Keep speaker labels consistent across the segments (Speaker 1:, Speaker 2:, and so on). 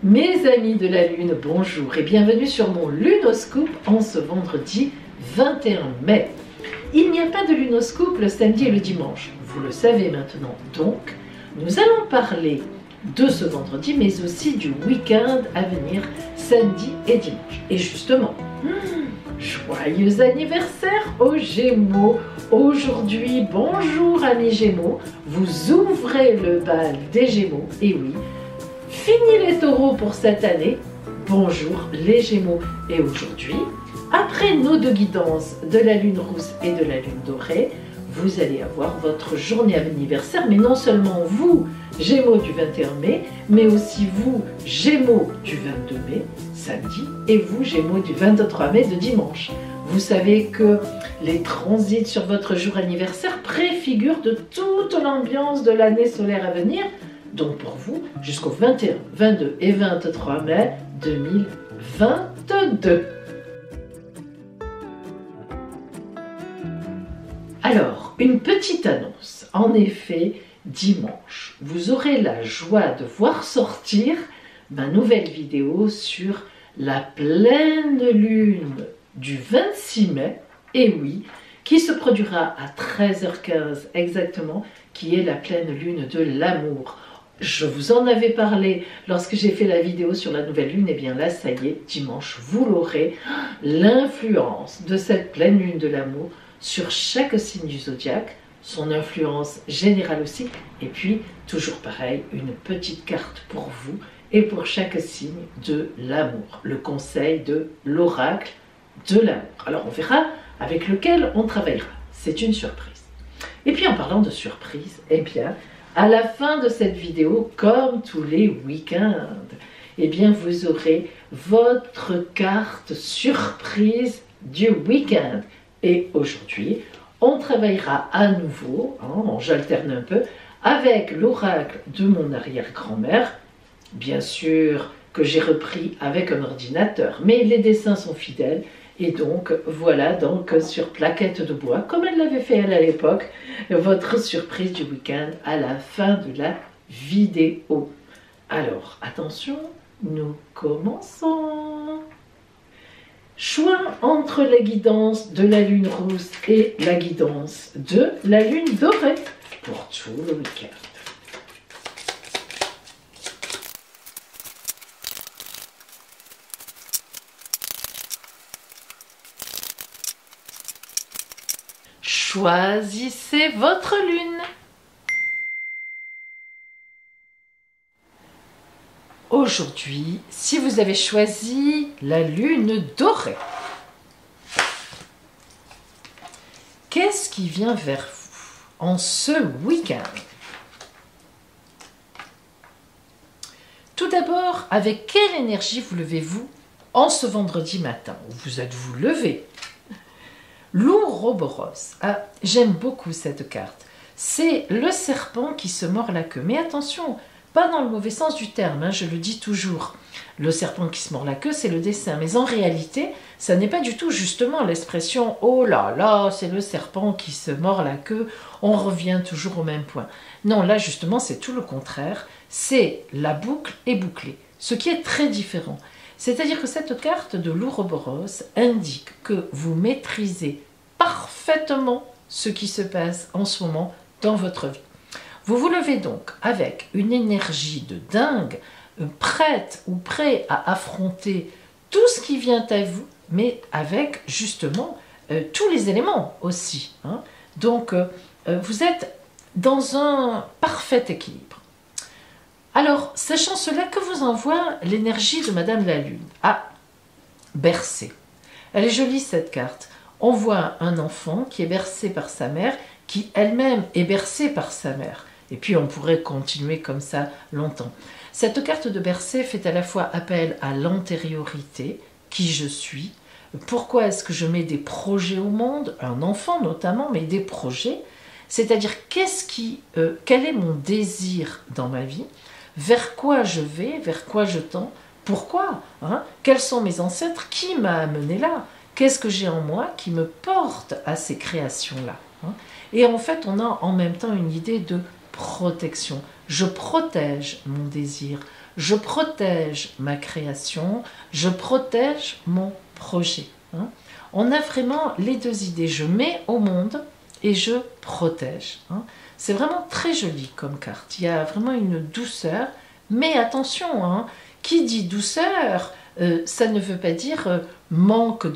Speaker 1: Mes amis de la Lune, bonjour et bienvenue sur mon Lunoscope en ce vendredi 21 mai. Il n'y a pas de Lunoscope le samedi et le dimanche, vous le savez maintenant. Donc, nous allons parler de ce vendredi, mais aussi du week-end à venir, samedi et dimanche. Et justement, joyeux anniversaire aux Gémeaux. Aujourd'hui, bonjour amis Gémeaux, vous ouvrez le bal des Gémeaux, et oui, fini les taureaux pour cette année, bonjour les Gémeaux. Et aujourd'hui, après nos deux guidances de la lune rousse et de la lune dorée, vous allez avoir votre journée anniversaire, mais non seulement vous, Gémeaux du 21 mai, mais aussi vous, Gémeaux du 22 mai, samedi, et vous, Gémeaux du 23 mai, de dimanche. Vous savez que les transits sur votre jour anniversaire préfigurent de toute l'ambiance de l'année solaire à venir, donc pour vous, jusqu'au 21, 22 et 23 mai 2022. Alors, une petite annonce. En effet, dimanche, vous aurez la joie de voir sortir ma nouvelle vidéo sur la pleine lune du 26 mai, et oui, qui se produira à 13h15 exactement, qui est la pleine lune de l'amour. Je vous en avais parlé lorsque j'ai fait la vidéo sur la nouvelle lune, et bien là, ça y est, dimanche, vous l'aurez, l'influence de cette pleine lune de l'amour sur chaque signe du zodiaque, son influence générale aussi, et puis, toujours pareil, une petite carte pour vous et pour chaque signe de l'amour, le conseil de l'oracle de l'amour. Alors, on verra avec lequel on travaillera, c'est une surprise. Et puis, en parlant de surprise, eh bien, à la fin de cette vidéo, comme tous les week-ends, eh bien, vous aurez votre carte surprise du week-end. Et aujourd'hui, on travaillera à nouveau, j'alterne un peu, avec l'oracle de mon arrière-grand-mère, bien sûr que j'ai repris avec un ordinateur, mais les dessins sont fidèles, et donc voilà, donc sur plaquette de bois, comme elle l'avait fait à l'époque, votre surprise du week-end à la fin de la vidéo. Alors, attention, nous commençons. Choix entre la guidance de la lune rousse et la guidance de la lune dorée pour tout le week-end. Choisissez votre lune. Aujourd'hui, si vous avez choisi la lune dorée, qu'est-ce qui vient vers vous en ce week-end? Tout d'abord, avec quelle énergie vous levez-vous en ce vendredi matin? Vous êtes-vous levé? L'Ouroboros, j'aime beaucoup cette carte. C'est le serpent qui se mord la queue. Mais attention, pas dans le mauvais sens du terme, je le dis toujours. Le serpent qui se mord la queue, c'est le dessin. Mais en réalité, ça n'est pas du tout justement l'expression « Oh là là, c'est le serpent qui se mord la queue », on revient toujours au même point. Non, là justement, c'est tout le contraire. C'est la boucle est bouclée, ce qui est très différent. C'est-à-dire que cette carte de l'Ouroboros indique que vous maîtrisez parfaitement ce qui se passe en ce moment dans votre vie. Vous vous levez donc avec une énergie de dingue, prête ou prêt à affronter tout ce qui vient à vous, mais avec justement tous les éléments aussi. Donc, vous êtes dans un parfait équilibre. Alors, sachant cela, que vous envoie l'énergie de Madame la Lune? Bercé. Elle est jolie cette carte. On voit un enfant qui est bercé par sa mère, qui elle-même est bercée par sa mère. Et puis on pourrait continuer comme ça longtemps. Cette carte de bercé fait à la fois appel à l'antériorité, qui je suis, pourquoi est-ce que je mets des projets au monde, un enfant notamment, mais des projets, c'est-à-dire quel est mon désir dans ma vie, vers quoi je vais, vers quoi je tends, pourquoi, quels sont mes ancêtres, qui m'a amené là, qu'est-ce que j'ai en moi qui me porte à ces créations-là. Et en fait, on a en même temps une idée de protection. Je protège mon désir, je protège ma création, je protège mon projet. Hein. On a vraiment les deux idées, je mets au monde et je protège. Hein. C'est vraiment très joli comme carte, il y a vraiment une douceur, mais attention, hein, qui dit douceur, ça ne veut pas dire manque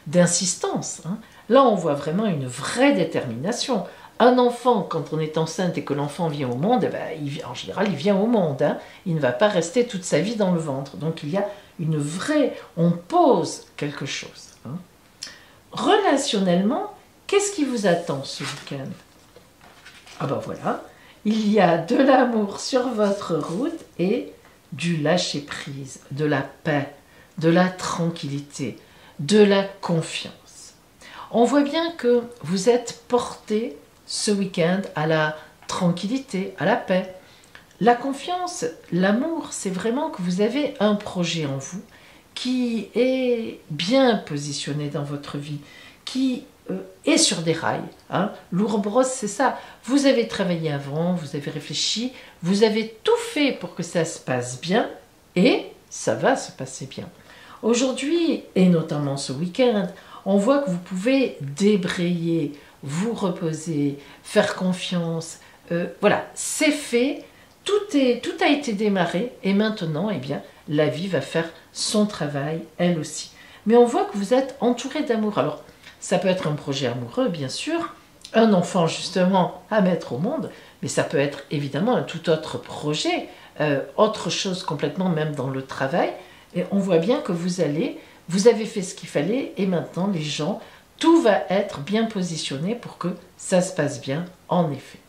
Speaker 1: d'insistance. Hein. Là, on voit vraiment une vraie détermination. Un enfant, quand on est enceinte et que l'enfant vient au monde, eh ben, en général, il vient au monde. Hein. Il ne va pas rester toute sa vie dans le ventre. Donc, il y a une vraie... On pose quelque chose. Hein. Relationnellement, qu'est-ce qui vous attend ce week-end? Ah ben voilà, il y a de l'amour sur votre route et du lâcher-prise, de la paix, de la tranquillité, de la confiance. On voit bien que vous êtes porté ce week-end à la tranquillité, à la paix. La confiance, l'amour, c'est vraiment que vous avez un projet en vous qui est bien positionné dans votre vie, qui est sur des rails. Hein. L'Ouroboros, c'est ça. Vous avez travaillé avant, vous avez réfléchi, vous avez tout fait pour que ça se passe bien et ça va se passer bien. Aujourd'hui, et notamment ce week-end, on voit que vous pouvez débrayer, vous reposer, faire confiance. Voilà, c'est fait, tout a été démarré et maintenant, eh bien, la vie va faire son travail, elle aussi. Mais on voit que vous êtes entouré d'amour. Alors, ça peut être un projet amoureux, bien sûr, un enfant justement à mettre au monde, mais ça peut être évidemment un tout autre projet, autre chose complètement même dans le travail. Et on voit bien que vous avez fait ce qu'il fallait et maintenant les gens, tout va être bien positionné pour que ça se passe bien, en effet.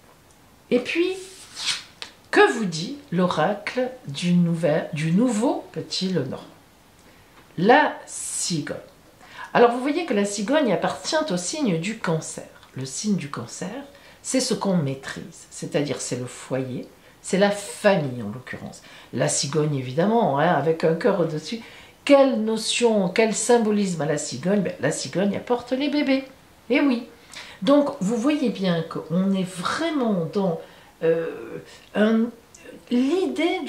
Speaker 1: Et puis, que vous dit l'oracle du nouveau petit Lenormand? La cigogne. Alors vous voyez que la cigogne appartient au signe du Cancer. Le signe du Cancer, c'est ce qu'on maîtrise, c'est-à-dire c'est le foyer, c'est la famille en l'occurrence. La cigogne évidemment, hein, avec un cœur au-dessus. Quelle notion, quel symbolisme à la cigogne? La cigogne apporte les bébés. Et oui. Donc vous voyez bien qu'on est vraiment dans l'idée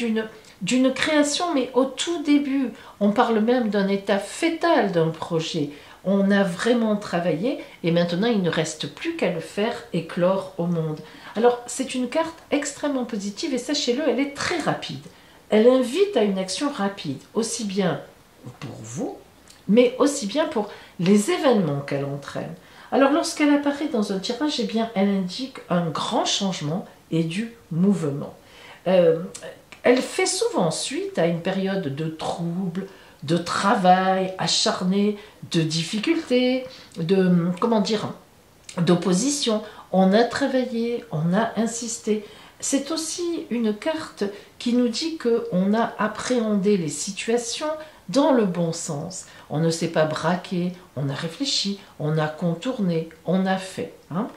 Speaker 1: d'une création, mais au tout début, on parle même d'un état fœtal d'un projet. On a vraiment travaillé et maintenant il ne reste plus qu'à le faire éclore au monde. Alors c'est une carte extrêmement positive et sachez-le, elle est très rapide. Elle invite à une action rapide, aussi bien pour vous, mais aussi bien pour les événements qu'elle entraîne. Alors lorsqu'elle apparaît dans un tirage, eh bien, elle indique un grand changement et du mouvement. Elle fait souvent suite à une période de troubles, de travail acharné, de difficultés, d'opposition. On a travaillé, on a insisté. C'est aussi une carte qui nous dit qu'on a appréhendé les situations dans le bon sens. On ne s'est pas braqué, on a réfléchi, on a contourné, on a fait. Hein.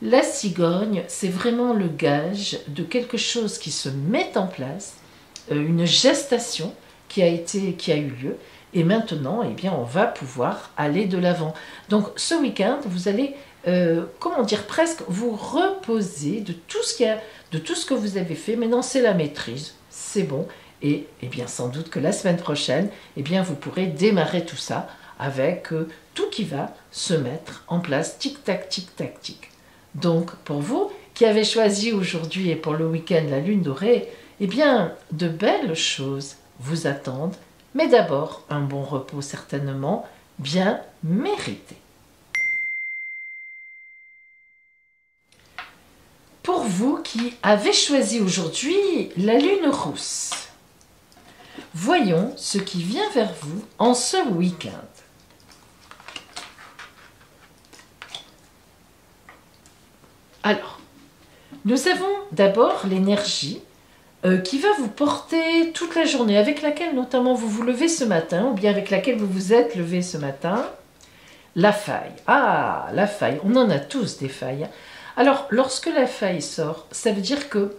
Speaker 1: La cigogne, c'est vraiment le gage de quelque chose qui se met en place, une gestation qui a eu lieu, et maintenant, eh bien, on va pouvoir aller de l'avant. Donc, ce week-end, vous allez, presque vous reposer de tout ce que vous avez fait. Maintenant, c'est la maîtrise, c'est bon. Et eh bien, sans doute que la semaine prochaine, eh bien, vous pourrez démarrer tout ça avec tout qui va se mettre en place, tic-tac, tic-tac, tic. Donc, pour vous qui avez choisi aujourd'hui et pour le week-end la lune dorée, eh bien, de belles choses vous attendent, mais d'abord un bon repos certainement bien mérité. Pour vous qui avez choisi aujourd'hui la lune rousse, voyons ce qui vient vers vous en ce week-end. Alors, nous avons d'abord l'énergie qui va vous porter toute la journée, avec laquelle notamment vous vous levez ce matin, ou bien avec laquelle vous vous êtes levé ce matin. La faille. Ah, la faille, on en a tous des failles. Alors, lorsque la faille sort, ça veut dire que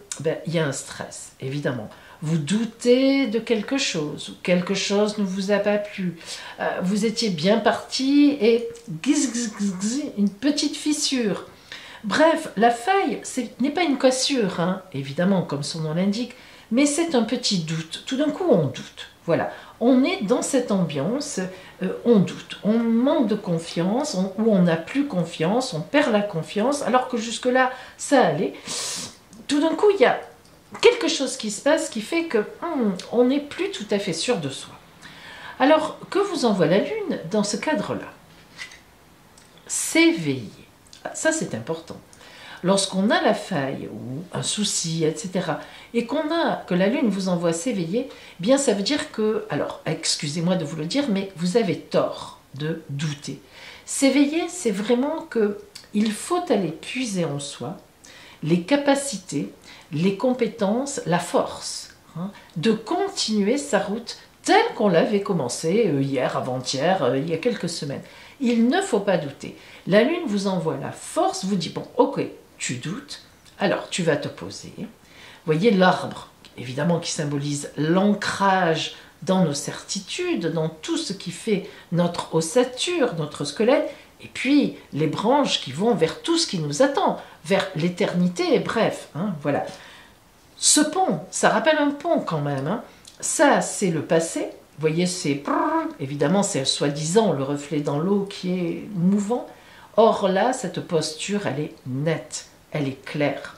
Speaker 1: y a un stress, évidemment. Vous doutez de quelque chose, ou quelque chose ne vous a pas plu. Vous étiez bien parti et une petite fissure. Bref, la faille, ce n'est pas une cassure, hein, évidemment, comme son nom l'indique, mais c'est un petit doute. Tout d'un coup, on doute. Voilà, on est dans cette ambiance, on doute, on manque de confiance, ou on n'a plus confiance, on perd la confiance, alors que jusque-là, ça allait. Tout d'un coup, il y a quelque chose qui se passe qui fait que on n'est plus tout à fait sûr de soi. Alors, que vous envoie la Lune dans ce cadre-là? S'éveiller. Ça, c'est important. Lorsqu'on a la faille ou un souci, etc., et que la Lune vous envoie s'éveiller, bien ça veut dire que, alors excusez-moi de vous le dire, mais vous avez tort de douter. S'éveiller, c'est vraiment que il faut aller puiser en soi les capacités, les compétences, la force, de continuer sa route telle qu'on l'avait commencé hier, avant-hier, il y a quelques semaines. Il ne faut pas douter. La Lune vous envoie la force, vous dit, bon, ok, tu doutes, alors tu vas te poser. Vous voyez l'arbre, évidemment, qui symbolise l'ancrage dans nos certitudes, dans tout ce qui fait notre ossature, notre squelette, et puis les branches qui vont vers tout ce qui nous attend, vers l'éternité, bref, voilà. Ce pont, ça rappelle un pont quand même, ça c'est le passé, vous voyez, c'est évidemment c'est soi-disant le reflet dans l'eau qui est mouvant. Or là, cette posture, elle est nette, elle est claire.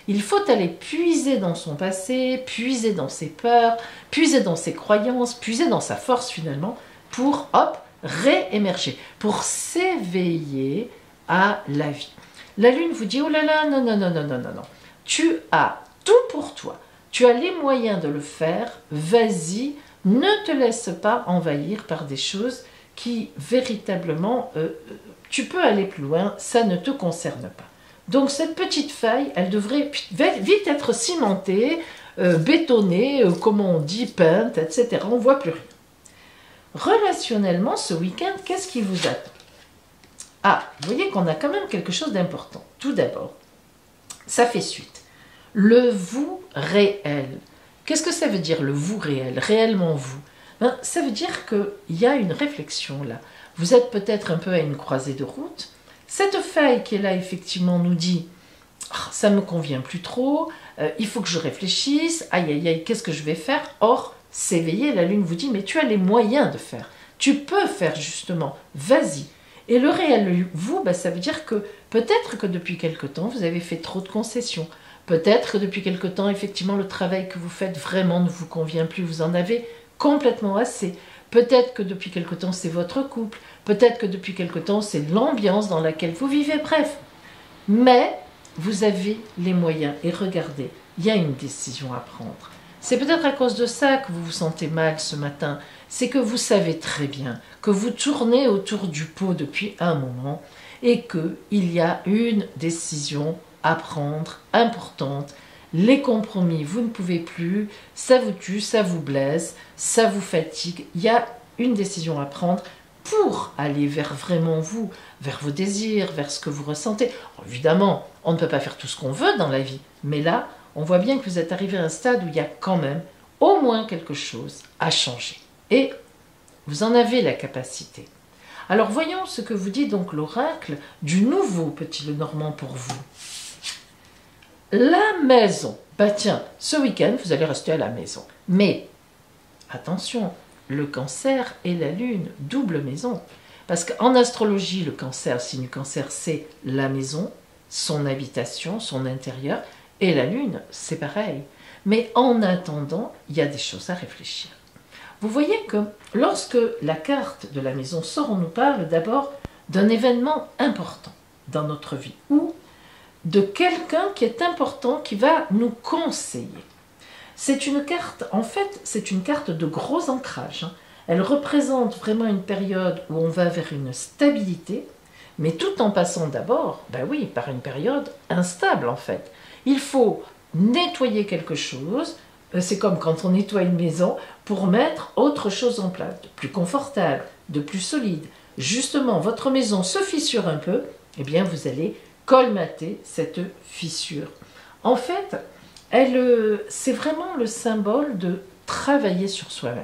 Speaker 1: Il faut aller puiser dans son passé, puiser dans ses peurs, puiser dans ses croyances, puiser dans sa force finalement, pour, hop, réémerger, pour s'éveiller à la vie. La Lune vous dit, oh là là, non, non, non, non, non, non, non. Tu as tout pour toi, tu as les moyens de le faire, vas-y, ne te laisse pas envahir par des choses qui véritablement, tu peux aller plus loin, ça ne te concerne pas. Donc cette petite faille, elle devrait vite être cimentée, bétonnée, comment on dit, peinte, etc. On ne voit plus rien. Relationnellement, ce week-end, qu'est-ce qui vous attend? Ah, vous voyez qu'on a quand même quelque chose d'important. Tout d'abord, ça fait suite. Le vous réel. Qu'est-ce que ça veut dire le vous réel? Réellement vous? Ça veut dire qu'il y a une réflexion là. Vous êtes peut-être un peu à une croisée de route. Cette faille qui est là, effectivement, nous dit « ça ne me convient plus trop, il faut que je réfléchisse, aïe, aïe, aïe, qu'est-ce que je vais faire ?» Or, s'éveiller, la Lune vous dit « mais tu as les moyens de faire, tu peux faire justement, vas-y ». Et le réel, vous, ça veut dire que peut-être que depuis quelque temps, vous avez fait trop de concessions. Peut-être que depuis quelque temps, effectivement, le travail que vous faites vraiment ne vous convient plus, vous en avez complètement assez. Peut-être que depuis quelque temps, c'est votre couple. Peut-être que depuis quelque temps, c'est l'ambiance dans laquelle vous vivez. Bref. Mais vous avez les moyens. Et regardez, il y a une décision à prendre. C'est peut-être à cause de ça que vous vous sentez mal ce matin. C'est que vous savez très bien que vous tournez autour du pot depuis un moment et qu'il y a une décision à prendre, importante. Les compromis, vous ne pouvez plus, ça vous tue, ça vous blesse, ça vous fatigue. Il y a une décision à prendre pour aller vers vraiment vous, vers vos désirs, vers ce que vous ressentez. Alors, évidemment, on ne peut pas faire tout ce qu'on veut dans la vie, mais là, on voit bien que vous êtes arrivé à un stade où il y a quand même au moins quelque chose à changer. Et vous en avez la capacité. Alors voyons ce que vous dit donc l'oracle du nouveau Petit Lenormand pour vous. La maison. Tiens, ce week-end, vous allez rester à la maison. Mais, attention, le cancer et la lune, double maison. Parce qu'en astrologie, le cancer, le signe du cancer, c'est la maison, son habitation, son intérieur. Et la lune, c'est pareil. Mais en attendant, il y a des choses à réfléchir. Vous voyez que lorsque la carte de la maison sort, on nous parle d'abord d'un événement important dans notre vie, ou de quelqu'un qui est important, qui va nous conseiller. C'est une carte, en fait, c'est une carte de gros ancrage. Elle représente vraiment une période où on va vers une stabilité, mais tout en passant d'abord, oui, par une période instable en fait. Il faut nettoyer quelque chose, c'est comme quand on nettoie une maison, pour mettre autre chose en place, de plus confortable, de plus solide. Justement, votre maison se fissure un peu, eh bien vous allez colmater cette fissure. En fait, c'est vraiment le symbole de travailler sur soi-même.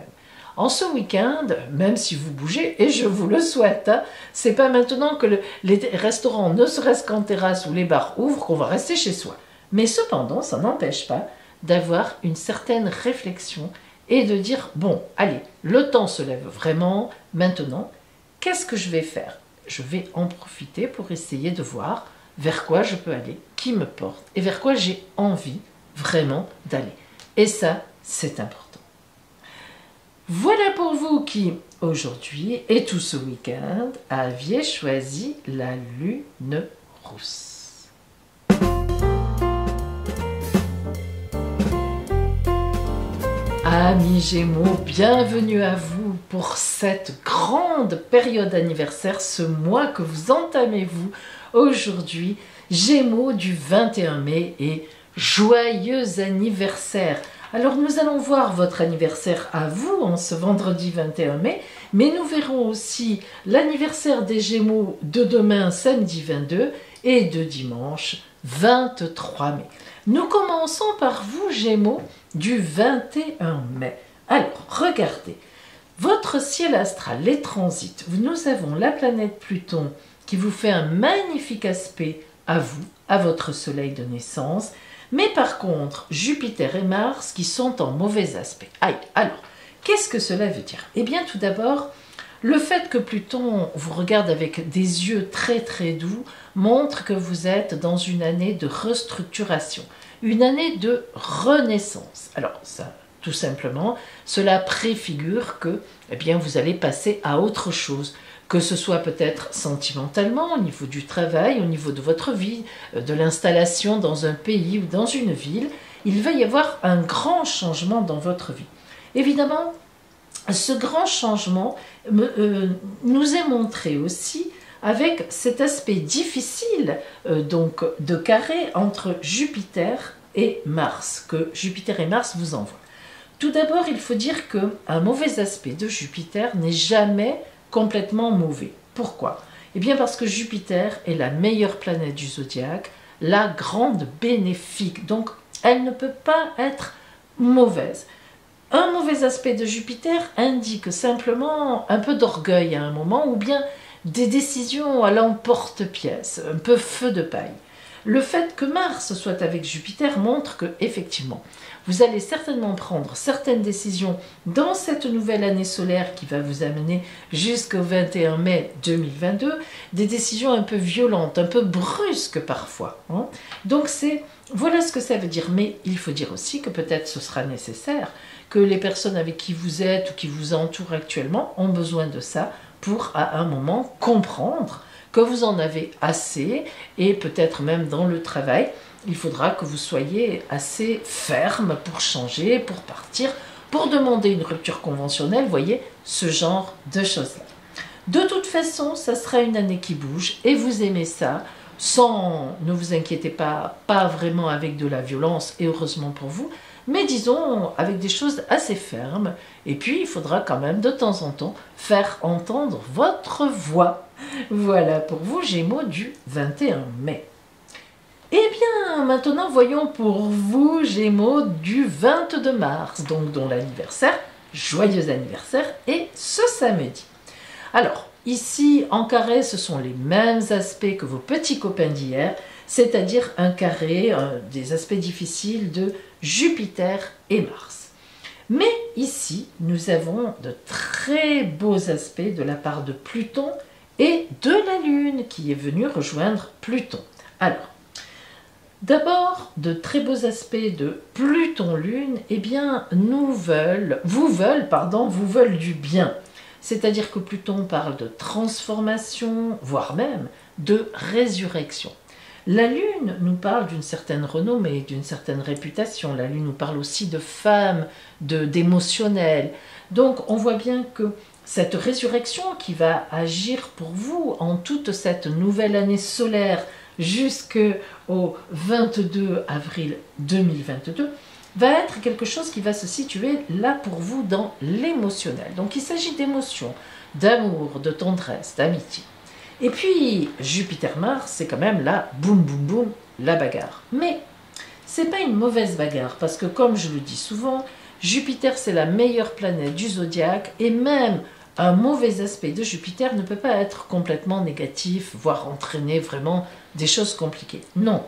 Speaker 1: En ce week-end, même si vous bougez, et je vous le souhaite, c'est pas maintenant que les restaurants, ne serait-ce qu'en terrasse ou les bars ouvrent, qu'on va rester chez soi. Mais cependant, ça n'empêche pas d'avoir une certaine réflexion et de dire, bon, allez, le temps se lève vraiment, maintenant, qu'est-ce que je vais faire? Je vais en profiter pour essayer de voir vers quoi je peux aller, qui me porte et vers quoi j'ai envie vraiment d'aller. Et ça, c'est important. Voilà pour vous qui, aujourd'hui et tout ce week-end, aviez choisi la lune rousse. Amis Gémeaux, bienvenue à vous pour cette grande période anniversaire, ce mois que vous entamez vous aujourd'hui, Gémeaux du 21 mai et joyeux anniversaire. Alors nous allons voir votre anniversaire à vous en ce vendredi 21 mai, mais nous verrons aussi l'anniversaire des Gémeaux de demain samedi 22 et de dimanche 23 mai. Nous commençons par vous Gémeaux du 21 mai. Alors regardez, votre ciel astral, les transits, nous avons la planète Pluton qui vous fait un magnifique aspect à vous, à votre soleil de naissance. Mais par contre, Jupiter et Mars qui sont en mauvais aspect. Aïe, alors, qu'est-ce que cela veut dire? Eh bien, tout d'abord, le fait que Pluton vous regarde avec des yeux très très doux montre que vous êtes dans une année de restructuration, une année de renaissance. Alors, ça, tout simplement, cela préfigure que, eh bien, vous allez passer à autre chose, que ce soit peut-être sentimentalement, au niveau du travail, au niveau de votre vie, de l'installation dans un pays ou dans une ville, il va y avoir un grand changement dans votre vie. Évidemment, ce grand changement nous est montré aussi avec cet aspect difficile donc de carré entre Jupiter et Mars, que Jupiter et Mars vous envoient. Tout d'abord, il faut dire qu'un mauvais aspect de Jupiter n'est jamais complètement mauvais. Pourquoi? Eh bien parce que Jupiter est la meilleure planète du zodiaque, la grande bénéfique, donc elle ne peut pas être mauvaise. Un mauvais aspect de Jupiter indique simplement un peu d'orgueil à un moment ou bien des décisions à l'emporte-pièce, un peu feu de paille. Le fait que Mars soit avec Jupiter montre que, effectivement, vous allez certainement prendre certaines décisions dans cette nouvelle année solaire qui va vous amener jusqu'au 21 mai 2022, des décisions un peu violentes, un peu brusques parfois. Hein. Donc voilà ce que ça veut dire. Mais il faut dire aussi que peut-être ce sera nécessaire, que les personnes avec qui vous êtes ou qui vous entourent actuellement ont besoin de ça pour à un moment comprendre que vous en avez assez et peut-être même dans le travail, il faudra que vous soyez assez ferme pour changer, pour partir, pour demander une rupture conventionnelle, voyez, ce genre de choses-là. De toute façon, ça sera une année qui bouge et vous aimez ça, sans, ne vous inquiétez pas, pas vraiment avec de la violence et heureusement pour vous, mais disons avec des choses assez fermes. Et puis, il faudra quand même de temps en temps faire entendre votre voix. Voilà pour vous, Gémeaux du 21 mai. Eh bien, maintenant, voyons pour vous, Gémeaux du 22 mars, donc dont l'anniversaire, joyeux anniversaire, est ce samedi. Alors, ici, en carré, ce sont les mêmes aspects que vos petits copains d'hier, c'est-à-dire un carré, des aspects difficiles de Jupiter et Mars. Mais ici, nous avons de très beaux aspects de la part de Pluton et de la Lune qui est venue rejoindre Pluton. Alors, d'abord, de très beaux aspects de Pluton-Lune, eh bien, vous veulent du bien. C'est-à-dire que Pluton parle de transformation, voire même de résurrection. La Lune nous parle d'une certaine renommée, d'une certaine réputation. La Lune nous parle aussi de femmes, d'émotionnel. Donc on voit bien que cette résurrection qui va agir pour vous en toute cette nouvelle année solaire jusqu'au 22 avril 2022 va être quelque chose qui va se situer là pour vous dans l'émotionnel. Donc il s'agit d'émotions, d'amour, de tendresse, d'amitié. Et puis, Jupiter-Mars, c'est quand même là, boum, boum, boum, la bagarre. Mais c'est pas une mauvaise bagarre, parce que comme je le dis souvent, Jupiter, c'est la meilleure planète du zodiaque, et même un mauvais aspect de Jupiter ne peut pas être complètement négatif, voire entraîner vraiment des choses compliquées. Non,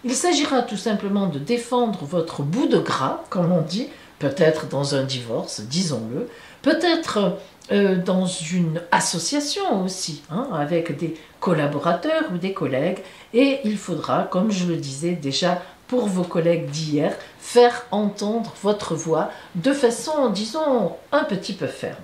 Speaker 1: Il s'agira tout simplement de défendre votre bout de gras, comme on dit, peut-être dans un divorce, disons-le, peut-être dans une association aussi, hein, avec des collaborateurs ou des collègues, et il faudra, comme je le disais déjà pour vos collègues d'hier, faire entendre votre voix de façon, disons, un petit peu ferme.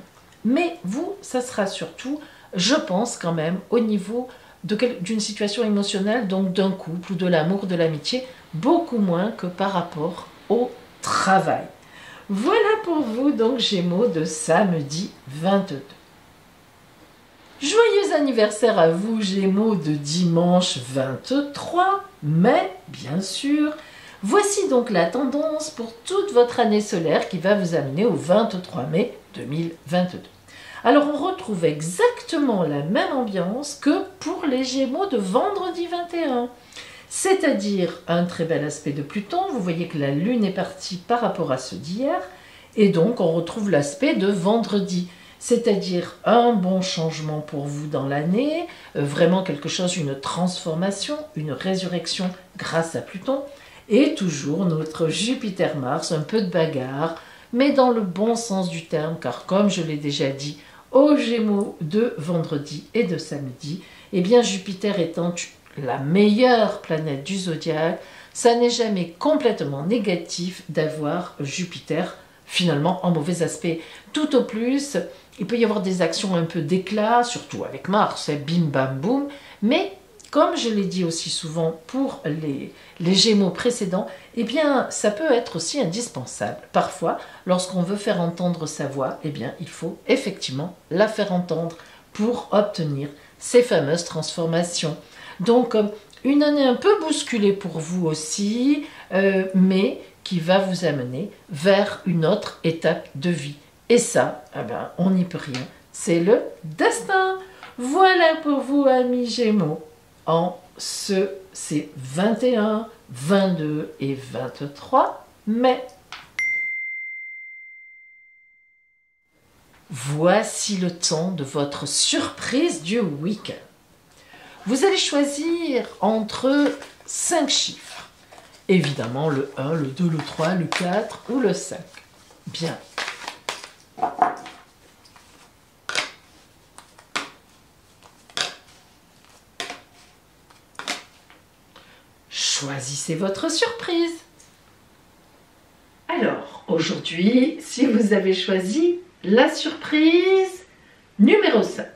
Speaker 1: Mais vous, ça sera surtout, je pense quand même, au niveau d'une situation émotionnelle, donc d'un couple ou de l'amour, de l'amitié, beaucoup moins que par rapport au travail. Voilà pour vous, donc, Gémeaux de samedi 22. Joyeux anniversaire à vous, Gémeaux de dimanche 23 mai, bien sûr. Voici donc la tendance pour toute votre année solaire qui va vous amener au 23 mai 2022. Alors on retrouve exactement la même ambiance que pour les Gémeaux de vendredi 21. C'est-à-dire un très bel aspect de Pluton, vous voyez que la Lune est partie par rapport à ceux d'hier, et donc on retrouve l'aspect de vendredi, c'est-à-dire un bon changement pour vous dans l'année, vraiment quelque chose, une transformation, une résurrection grâce à Pluton, et toujours notre Jupiter-Mars, un peu de bagarre, mais dans le bon sens du terme, car comme je l'ai déjà dit, aux Gémeaux de vendredi et de samedi, eh bien Jupiter étant la meilleure planète du zodiaque, ça n'est jamais complètement négatif d'avoir Jupiter finalement en mauvais aspect. Tout au plus, il peut y avoir des actions un peu d'éclat, surtout avec Mars, c'est bim bam boum, mais comme je l'ai dit aussi souvent pour les Gémeaux précédents, eh bien, ça peut être aussi indispensable. Parfois, lorsqu'on veut faire entendre sa voix, eh bien, il faut effectivement la faire entendre pour obtenir ces fameuses transformations. Donc, une année un peu bousculée pour vous aussi, mais qui va vous amener vers une autre étape de vie. Et ça, eh ben, on n'y peut rien. C'est destin. Voilà pour vous, amis Gémeaux. C'est 21, 22 et 23 mai. Voici le temps de votre surprise du week-end. Vous allez choisir entre 5 chiffres. Évidemment, le 1, le 2, le 3, le 4 ou le 5. Bien. Choisissez votre surprise. Alors, aujourd'hui, si vous avez choisi la surprise numéro 5,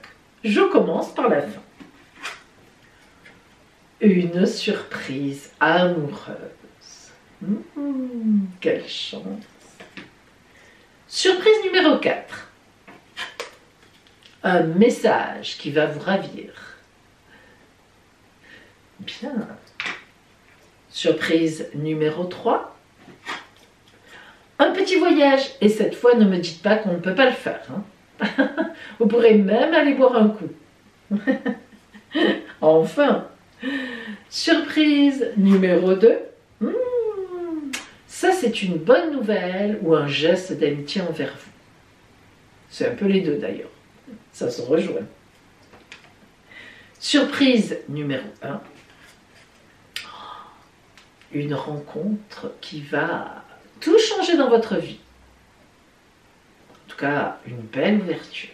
Speaker 1: je commence par la fin. Une surprise amoureuse. Quelle chance. Surprise numéro 4. Un message qui va vous ravir. Bien. Surprise numéro 3. Un petit voyage. Et cette fois, ne me dites pas qu'on ne peut pas le faire. Hein. Vous pourrez même aller boire un coup. Enfin. Surprise numéro 2. Ça, c'est une bonne nouvelle ou un geste d'amitié envers vous. C'est un peu les deux d'ailleurs. Ça se rejoint. Surprise numéro 1. Une rencontre qui va tout changer dans votre vie. En tout cas, une belle ouverture.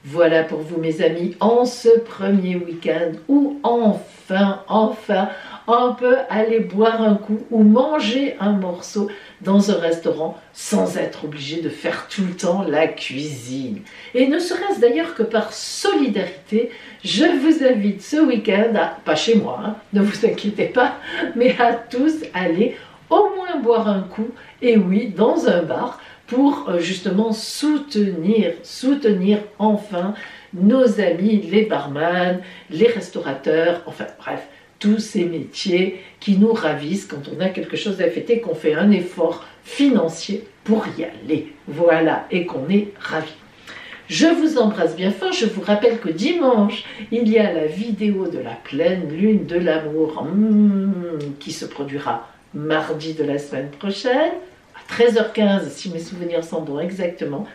Speaker 1: Voilà pour vous, mes amis, en ce premier week-end où enfin, on peut aller boire un coup ou manger un morceau dans un restaurant sans être obligé de faire tout le temps la cuisine. Et ne serait-ce d'ailleurs que par solidarité, je vous invite ce week-end, pas chez moi, hein, ne vous inquiétez pas, mais à tous aller au moins boire un coup, et oui, dans un bar, pour justement soutenir enfin nos amis, les barman, les restaurateurs, enfin bref, tous ces métiers qui nous ravissent quand on a quelque chose à fêter, qu'on fait un effort financier pour y aller. Voilà, et qu'on est ravis. Je vous embrasse bien fort. Je vous rappelle que dimanche, il y a la vidéo de la pleine lune de l'amour qui se produira mardi de la semaine prochaine, à 13h15, si mes souvenirs sont bons exactement.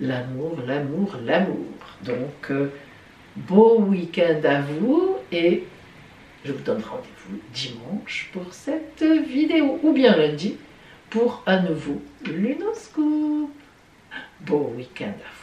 Speaker 1: L'amour, l'amour, l'amour. Donc, beau week-end à vous et Je vous donne rendez-vous dimanche pour cette vidéo, ou bien lundi pour un nouveau Lunoscope. Bon week-end à vous.